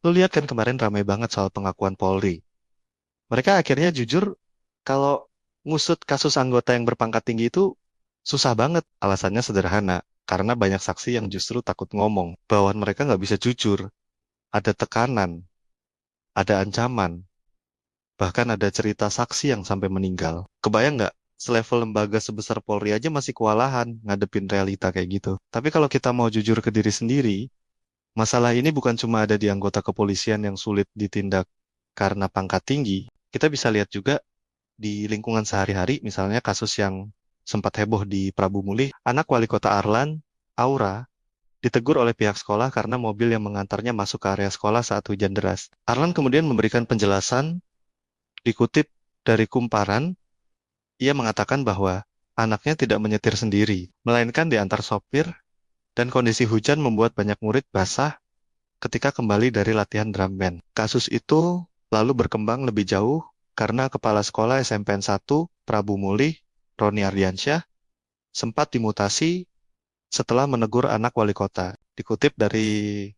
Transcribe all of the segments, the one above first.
Lu lihat kan kemarin ramai banget soal pengakuan Polri. Mereka akhirnya jujur kalau ngusut kasus anggota yang berpangkat tinggi itu susah banget. Alasannya sederhana, karena banyak saksi yang justru takut ngomong. Bahwa mereka nggak bisa jujur, ada tekanan, ada ancaman, bahkan ada cerita saksi yang sampai meninggal. Kebayang nggak? Selevel lembaga sebesar Polri aja masih kewalahan ngadepin realita kayak gitu. Tapi kalau kita mau jujur ke diri sendiri, masalah ini bukan cuma ada di anggota kepolisian yang sulit ditindak karena pangkat tinggi. Kita bisa lihat juga di lingkungan sehari-hari, misalnya kasus yang sempat heboh di Prabu Mulih, anak wali kota Arlan, Aura, ditegur oleh pihak sekolah karena mobil yang mengantarnya masuk ke area sekolah saat hujan deras. Arlan kemudian memberikan penjelasan, dikutip dari Kumparan, ia mengatakan bahwa anaknya tidak menyetir sendiri, melainkan diantar sopir, dan kondisi hujan membuat banyak murid basah ketika kembali dari latihan drum band. Kasus itu lalu berkembang lebih jauh karena Kepala Sekolah SMPN 1 Prabu Mulih, Roni Ardiansyah, sempat dimutasi setelah menegur anak wali kota. Dikutip dari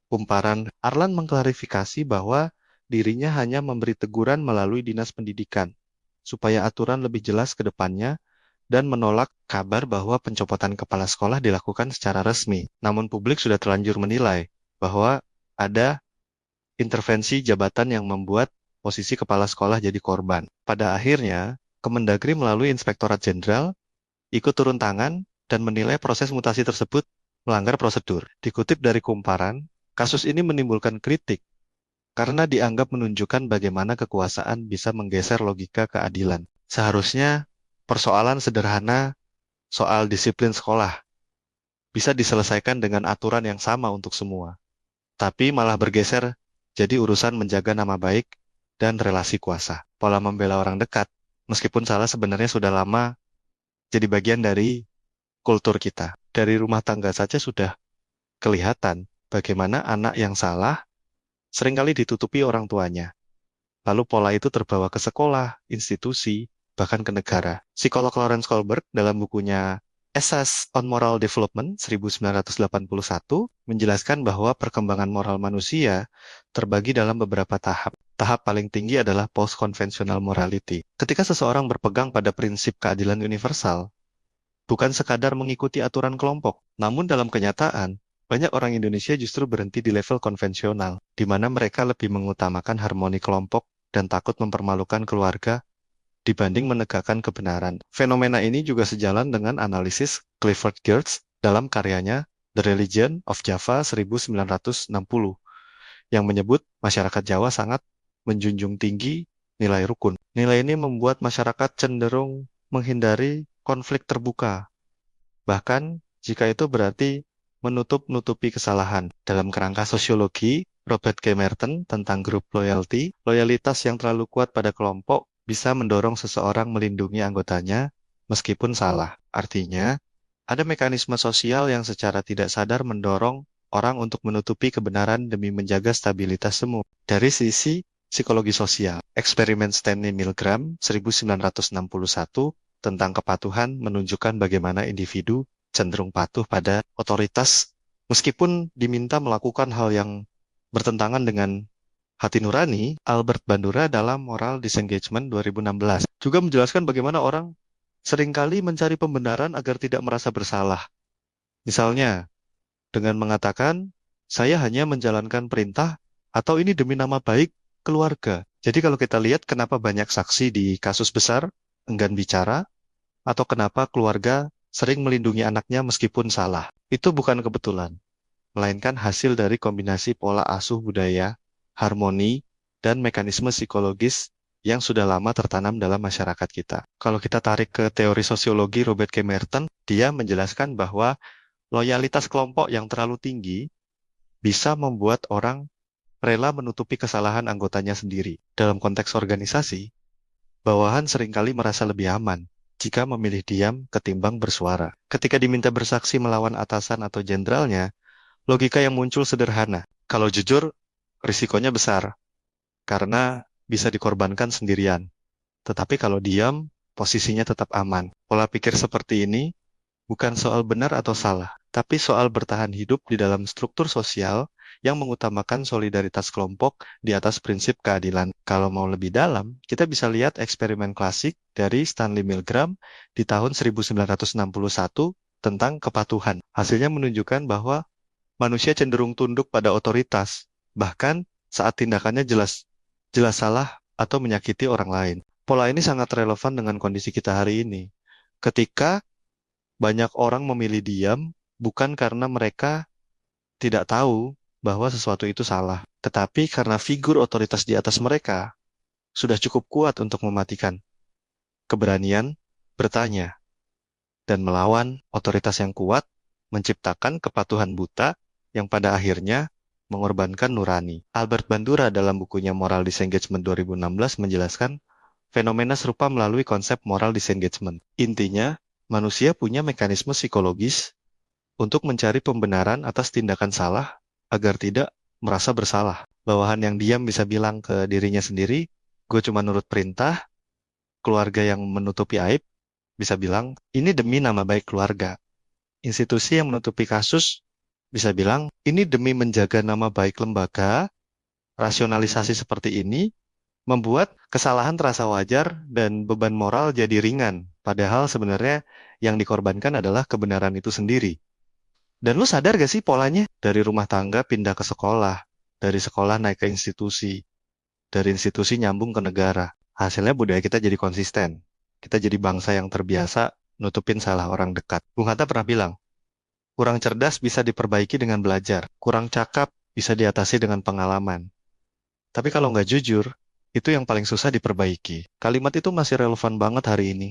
Kumparan, Arlan mengklarifikasi bahwa dirinya hanya memberi teguran melalui Dinas Pendidikan, supaya aturan lebih jelas ke depannya dan menolak kabar bahwa pencopotan kepala sekolah dilakukan secara resmi. Namun publik sudah terlanjur menilai bahwa ada intervensi jabatan yang membuat posisi kepala sekolah jadi korban. Pada akhirnya, Kemendagri melalui Inspektorat Jenderal ikut turun tangan dan menilai proses mutasi tersebut melanggar prosedur. Dikutip dari Kumparan, kasus ini menimbulkan kritik karena dianggap menunjukkan bagaimana kekuasaan bisa menggeser logika keadilan. Seharusnya persoalan sederhana soal disiplin sekolah bisa diselesaikan dengan aturan yang sama untuk semua, tapi malah bergeser jadi urusan menjaga nama baik dan relasi kuasa. Pola membela orang dekat, meskipun salah sebenarnya sudah lama jadi bagian dari kultur kita. Dari rumah tangga saja sudah kelihatan bagaimana anak yang salah seringkali ditutupi orang tuanya. Lalu pola itu terbawa ke sekolah, institusi, bahkan ke negara. Psikolog Lawrence Kohlberg dalam bukunya Essays on Moral Development 1981 menjelaskan bahwa perkembangan moral manusia terbagi dalam beberapa tahap. Tahap paling tinggi adalah post-conventional morality. Ketika seseorang berpegang pada prinsip keadilan universal, bukan sekadar mengikuti aturan kelompok, namun dalam kenyataan, banyak orang Indonesia justru berhenti di level konvensional, di mana mereka lebih mengutamakan harmoni kelompok dan takut mempermalukan keluarga dibanding menegakkan kebenaran. Fenomena ini juga sejalan dengan analisis Clifford Geertz dalam karyanya The Religion of Java 1960, yang menyebut masyarakat Jawa sangat menjunjung tinggi nilai rukun. Nilai ini membuat masyarakat cenderung menghindari konflik terbuka, bahkan jika itu berarti menutup-nutupi kesalahan. Dalam kerangka sosiologi, Robert K. Merton tentang group loyalty, loyalitas yang terlalu kuat pada kelompok bisa mendorong seseorang melindungi anggotanya meskipun salah. Artinya, ada mekanisme sosial yang secara tidak sadar mendorong orang untuk menutupi kebenaran demi menjaga stabilitas semu. Dari sisi psikologi sosial, eksperimen Stanley Milgram 1961 tentang kepatuhan menunjukkan bagaimana individu cenderung patuh pada otoritas meskipun diminta melakukan hal yang bertentangan dengan hati nurani. Albert Bandura dalam Moral Disengagement 2016 juga menjelaskan bagaimana orang seringkali mencari pembenaran agar tidak merasa bersalah. Misalnya, dengan mengatakan, saya hanya menjalankan perintah atau ini demi nama baik keluarga. Jadi kalau kita lihat kenapa banyak saksi di kasus besar enggan bicara, atau kenapa keluarga sering melindungi anaknya meskipun salah. Itu bukan kebetulan, melainkan hasil dari kombinasi pola asuh budaya, harmoni, dan mekanisme psikologis yang sudah lama tertanam dalam masyarakat kita. Kalau kita tarik ke teori sosiologi Robert K. Merton, dia menjelaskan bahwa loyalitas kelompok yang terlalu tinggi bisa membuat orang rela menutupi kesalahan anggotanya sendiri. Dalam konteks organisasi, bawahan seringkali merasa lebih aman jika memilih diam ketimbang bersuara. Ketika diminta bersaksi melawan atasan atau jenderalnya, logika yang muncul sederhana. Kalau jujur, risikonya besar, karena bisa dikorbankan sendirian. Tetapi kalau diam, posisinya tetap aman. Pola pikir seperti ini bukan soal benar atau salah, tapi soal bertahan hidup di dalam struktur sosial yang mengutamakan solidaritas kelompok di atas prinsip keadilan. Kalau mau lebih dalam, kita bisa lihat eksperimen klasik dari Stanley Milgram di tahun 1961 tentang kepatuhan. Hasilnya menunjukkan bahwa manusia cenderung tunduk pada otoritas, bahkan saat tindakannya jelas jelas salah atau menyakiti orang lain. Pola ini sangat relevan dengan kondisi kita hari ini. Ketika banyak orang memilih diam, bukan karena mereka tidak tahu bahwa sesuatu itu salah, tetapi karena figur otoritas di atas mereka sudah cukup kuat untuk mematikan keberanian bertanya dan melawan otoritas yang kuat, menciptakan kepatuhan buta yang pada akhirnya mengorbankan nurani. Albert Bandura dalam bukunya Moral Disengagement 2016 menjelaskan fenomena serupa melalui konsep moral disengagement. Intinya, manusia punya mekanisme psikologis untuk mencari pembenaran atas tindakan salah agar tidak merasa bersalah. Bawahan yang diam bisa bilang ke dirinya sendiri, gue cuma nurut perintah. Keluarga yang menutupi aib bisa bilang, ini demi nama baik keluarga. Institusi yang menutupi kasus bisa bilang, ini demi menjaga nama baik lembaga. Rasionalisasi seperti ini membuat kesalahan terasa wajar dan beban moral jadi ringan. Padahal sebenarnya yang dikorbankan adalah kebenaran itu sendiri. Dan lu sadar gak sih polanya? Dari rumah tangga pindah ke sekolah, dari sekolah naik ke institusi, dari institusi nyambung ke negara. Hasilnya budaya kita jadi konsisten. Kita jadi bangsa yang terbiasa nutupin salah orang dekat. Bung Hatta pernah bilang, kurang cerdas bisa diperbaiki dengan belajar, kurang cakap bisa diatasi dengan pengalaman. Tapi kalau nggak jujur, itu yang paling susah diperbaiki. Kalimat itu masih relevan banget hari ini.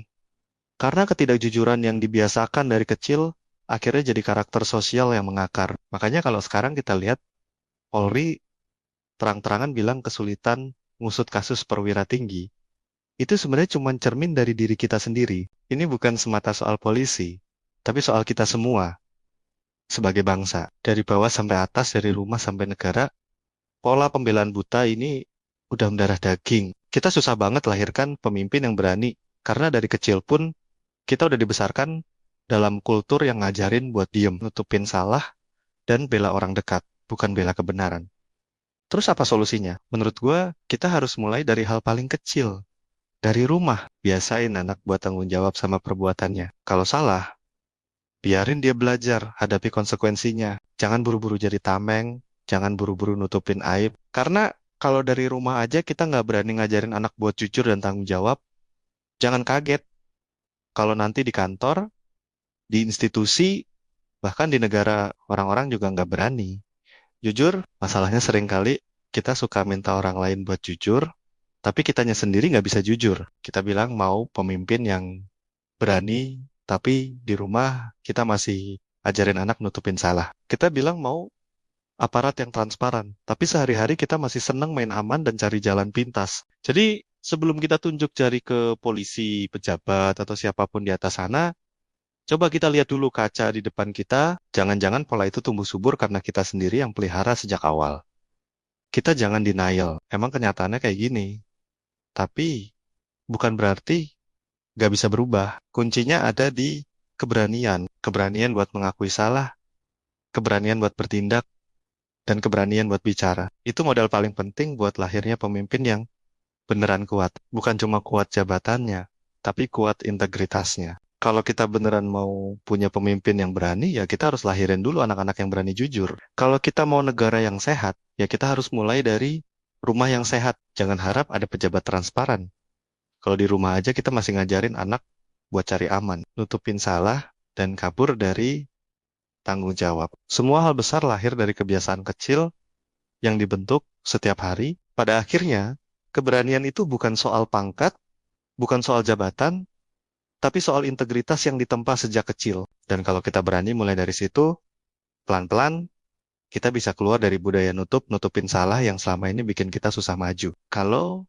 Karena ketidakjujuran yang dibiasakan dari kecil, akhirnya jadi karakter sosial yang mengakar. Makanya kalau sekarang kita lihat, Polri terang-terangan bilang kesulitan ngusut kasus perwira tinggi. Itu sebenarnya cuma cermin dari diri kita sendiri. Ini bukan semata soal polisi, tapi soal kita semua sebagai bangsa. Dari bawah sampai atas, dari rumah sampai negara, pola pembelaan buta ini udah mendarah daging. Kita susah banget lahirkan pemimpin yang berani, karena dari kecil pun kita udah dibesarkan dalam kultur yang ngajarin buat diem, nutupin salah, dan bela orang dekat, bukan bela kebenaran. Terus apa solusinya? Menurut gue, kita harus mulai dari hal paling kecil. Dari rumah, biasain anak buat tanggung jawab sama perbuatannya. Kalau salah, biarin dia belajar, hadapi konsekuensinya. Jangan buru-buru jadi tameng, jangan buru-buru nutupin aib. Karena kalau dari rumah aja kita nggak berani ngajarin anak buat jujur dan tanggung jawab, jangan kaget. Kalau nanti di kantor, di institusi, bahkan di negara, orang-orang juga nggak berani. Jujur, masalahnya seringkali kita suka minta orang lain buat jujur, tapi kitanya sendiri nggak bisa jujur. Kita bilang mau pemimpin yang berani, tapi di rumah kita masih ajarin anak nutupin salah. Kita bilang mau aparat yang transparan, tapi sehari-hari kita masih seneng main aman dan cari jalan pintas. Jadi sebelum kita tunjuk jari ke polisi, pejabat, atau siapapun di atas sana, coba kita lihat dulu kaca di depan kita, jangan-jangan pola itu tumbuh subur karena kita sendiri yang pelihara sejak awal. Kita jangan denial, emang kenyataannya kayak gini. Tapi bukan berarti nggak bisa berubah. Kuncinya ada di keberanian. Keberanian buat mengakui salah, keberanian buat bertindak, dan keberanian buat bicara. Itu modal paling penting buat lahirnya pemimpin yang beneran kuat. Bukan cuma kuat jabatannya, tapi kuat integritasnya. Kalau kita beneran mau punya pemimpin yang berani, ya kita harus lahirin dulu anak-anak yang berani jujur. Kalau kita mau negara yang sehat, ya kita harus mulai dari rumah yang sehat. Jangan harap ada pejabat transparan. Kalau di rumah aja kita masih ngajarin anak buat cari aman, nutupin salah, dan kabur dari tanggung jawab. Semua hal besar lahir dari kebiasaan kecil yang dibentuk setiap hari. Pada akhirnya, keberanian itu bukan soal pangkat, bukan soal jabatan, tapi soal integritas yang ditempa sejak kecil. Dan kalau kita berani mulai dari situ, pelan-pelan kita bisa keluar dari budaya nutupin salah yang selama ini bikin kita susah maju. Kalau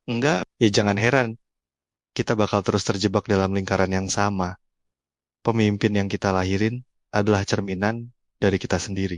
enggak, ya jangan heran. Kita bakal terus terjebak dalam lingkaran yang sama. Pemimpin yang kita lahirin adalah cerminan dari kita sendiri.